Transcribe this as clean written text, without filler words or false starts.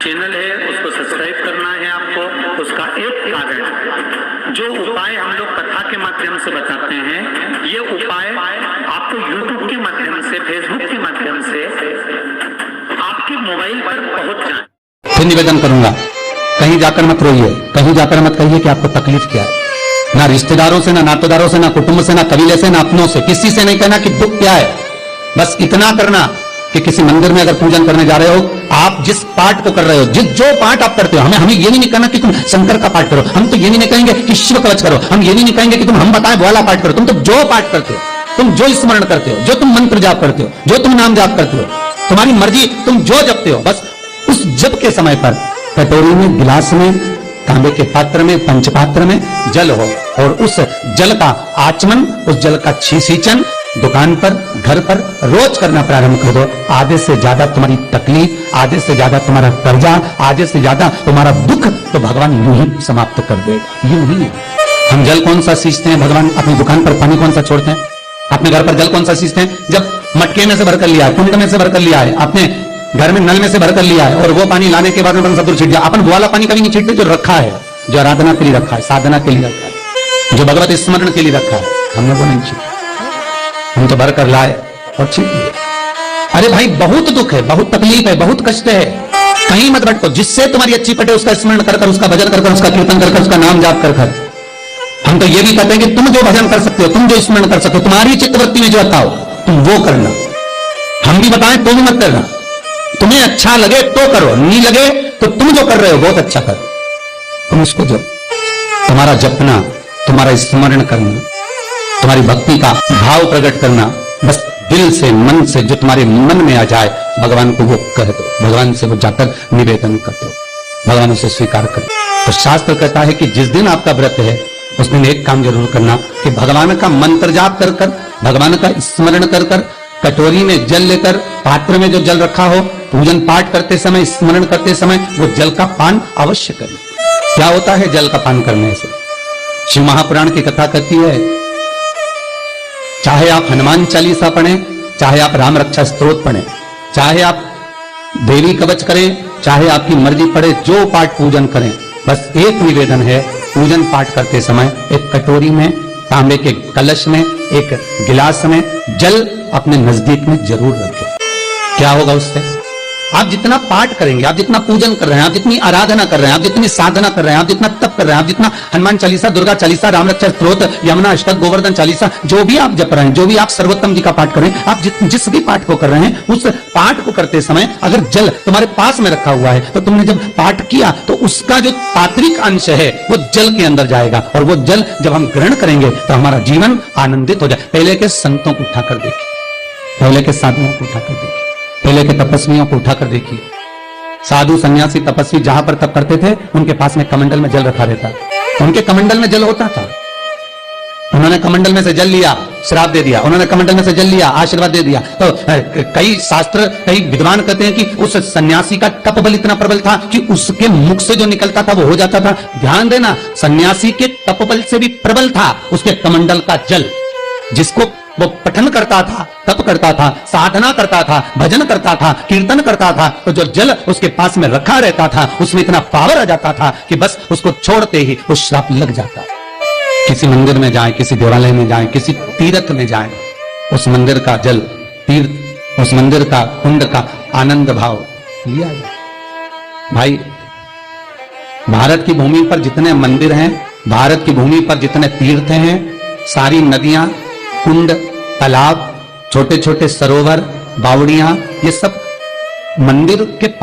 Channel है उसको subscribe करना है आपको। उसका एक कारण, जो उपाय हम लोग कथा के माध्यम से बताते हैं, ये उपाय आपको यूट्यूब के माध्यम से, फेसबुक के माध्यम से आपके मोबाइल पर पहुंच जाए। फिर निवेदन करूंगा, कहीं जाकर मत रोइए, कहीं जाकर मत कहिए कि आपको तकलीफ क्या है। ना रिश्तेदारों से, ना नातेदारों से, ना कुटुंब से, ना कबीले से, ना अपनों से, किसी से नहीं कहना कि दुख क्या है। बस इतना करना कि किसी मंदिर में अगर पूजन करने जा रहे हो, आप जिस पाठ को कर रहे हो, जो पाठ आप करते हो, हमें ये भी नहीं कहना कि तुम शंकर का पाठ करो, हम तो ये भी नहीं कहेंगे कि शिव कवच करो, हम ये भी नहीं कहेंगे कि तुम हम बताएं वाला पाठ करो। तुम तो जो पाठ करते हो, तुम जो स्मरण करते हो, जो तुम मंत्र जाप करते हो, जो तुम नाम जाप करते हो, तुम्हारी मर्जी, तुम जो जपते हो, बस उस जप के समय पर कटोरी में, गिलास में, तांबे के पात्र में, पंचपात्र में जल हो और उस जल का आचमन, उस जल का सींचन दुकान पर, घर पर रोज करना प्रारंभ कर दो। आधे से ज्यादा तुम्हारी तकलीफ, आधे से ज्यादा तुम्हारा कर्जा, आधे से ज्यादा तुम्हारा दुख तो भगवान यूं ही समाप्त कर देगा। यूं ही हम जल कौन सा सींचते हैं भगवान, अपनी दुकान पर पानी कौन सा छोड़ते हैं, अपने घर पर जल कौन सा सींचते हैं। जब मटके में से भरकर लिया है, कुंड में से भरकर लिया है, अपने घर में नल में से भरकर लिया है और वो पानी लाने के बाद में सब दूर छिट जाए। अपन वो वाला पानी कभी नहीं छीटते जो रखा है, जो आराधना के लिए रखा है, साधना के लिए रखा है, जो भगवत स्मरण के लिए रखा है, हमने वो नहीं छीटा। हम तो भरकर लाए और छीट दिए। अरे भाई, बहुत दुख है, बहुत तकलीफ है, बहुत कष्ट है, कहीं मत भटको। जिससे तुम्हारी अच्छी पटे उसका स्मरण कर, उसका भजन कर, उसका कीर्तन कर, उसका नाम जाप कर। हम तो ये भी कहते हैं कि तुम जो भजन कर सकते हो, तुम जो स्मरण कर सकते हो, तुम्हारी चित्तवृत्ति में जो आता हो तुम वो करना। हम भी बताएं तो भी मत करना। तुम्हें अच्छा लगे तो करो, नहीं लगे तो तुम जो कर रहे हो बहुत अच्छा करो। तुम इसको जब तुम्हारा जपना, तुम्हारा स्मरण करना, तुम्हारी भक्ति का भाव प्रकट करना, बस दिल से, मन से, जो तुम्हारे मन में आ जाए भगवान को वो कह दो, भगवान से वो जाकर निवेदन कर दो, भगवान उसे स्वीकार कर। तो शास्त्र कहता है कि जिस दिन आपका व्रत है उस दिन एक काम जरूर करना कि भगवान का मंत्र जाप कर कर, भगवान का स्मरण कर कर, कटोरी में जल लेकर, पात्र में जो जल रखा हो, पूजन पाठ करते समय, स्मरण करते समय वो जल का पान अवश्य करें। क्या होता है जल का पान करने से? शिव महापुराण की कथा कहती है, चाहे आप हनुमान चालीसा पढ़ें, चाहे आप राम रक्षा स्तोत्र पढ़ें, चाहे आप देवी कवच करें, चाहे आपकी मर्जी पड़े, जो पाठ पूजन करें, बस एक निवेदन है, पूजन पाठ करते समय एक कटोरी में, तांबे के कलश में, एक गिलास में जल अपने नजदीक में जरूर रखें। क्या होगा उससे? आप जितना पाठ करेंगे, आप जितना पूजन कर रहे हैं, आप जितनी आराधना कर रहे हैं, आप जितनी साधना कर रहे हैं, आप जितना तप कर रहे हैं, आप जितना हनुमान चालीसा, दुर्गा चालीसा, राम रक्षा स्तोत्र, यमुना अष्टक, गोवर्धन चालीसा, जो भी आप जप रहे हैं, जो भी आप सर्वोत्तम जी का पाठ कर रहे हैं, आप जिस भी पाठ को कर रहे हैं, उस पाठ को करते समय अगर जल तुम्हारे पास में रखा हुआ है तो तुमने जब पाठ किया तो उसका जो तात्विक अंश है वो जल के अंदर जाएगा और वो जल जब हम ग्रहण करेंगे तो हमारा जीवन आनंदित हो जाए। पहले के संतों को उठाकर देखिए, पहले के साधुओं को उठाकर देखिए, पहले के तपस्वियों को उठाकर देखिए। साधु, सन्यासी, तपस्वी जहां पर तप करते थे उनके पास में कमंडल में जल रखा रहता, उनके कमंडल में जल होता था। उन्होंने कमंडल में से जल लिया, श्राप दे दिया, उन्होंने कमंडल में से जल लिया, आशीर्वाद दे दिया। तो कई शास्त्र, कई विद्वान कहते हैं कि उस सन्यासी का तप बल इतना प्रबल था कि उसके मुख से जो निकलता था वो हो जाता था। ध्यान देना, सन्यासी के तप बल से भी प्रबल था उसके कमंडल का जल, जिसको वो पठन करता था, तप करता था, साधना करता था, भजन करता था, कीर्तन करता था, तो जो जल उसके पास में रखा रहता था उसमें इतना पावर आ जाता था कि बस उसको छोड़ते ही वो श्राप लग जाता। किसी मंदिर में जाएं, किसी देवालय में जाएं, किसी तीर्थ में जाएं, उस मंदिर का जल, तीर्थ, उस मंदिर का कुंड का आनंद भाव लिया जाए। भाई, भारत की भूमि पर जितने मंदिर हैं, भारत की भूमि पर जितने तीर्थ हैं, सारी नदियां, कुंड, तालाब, छोटे छोटे सरोवर, बावड़ियां, ये सब मंदिर के पास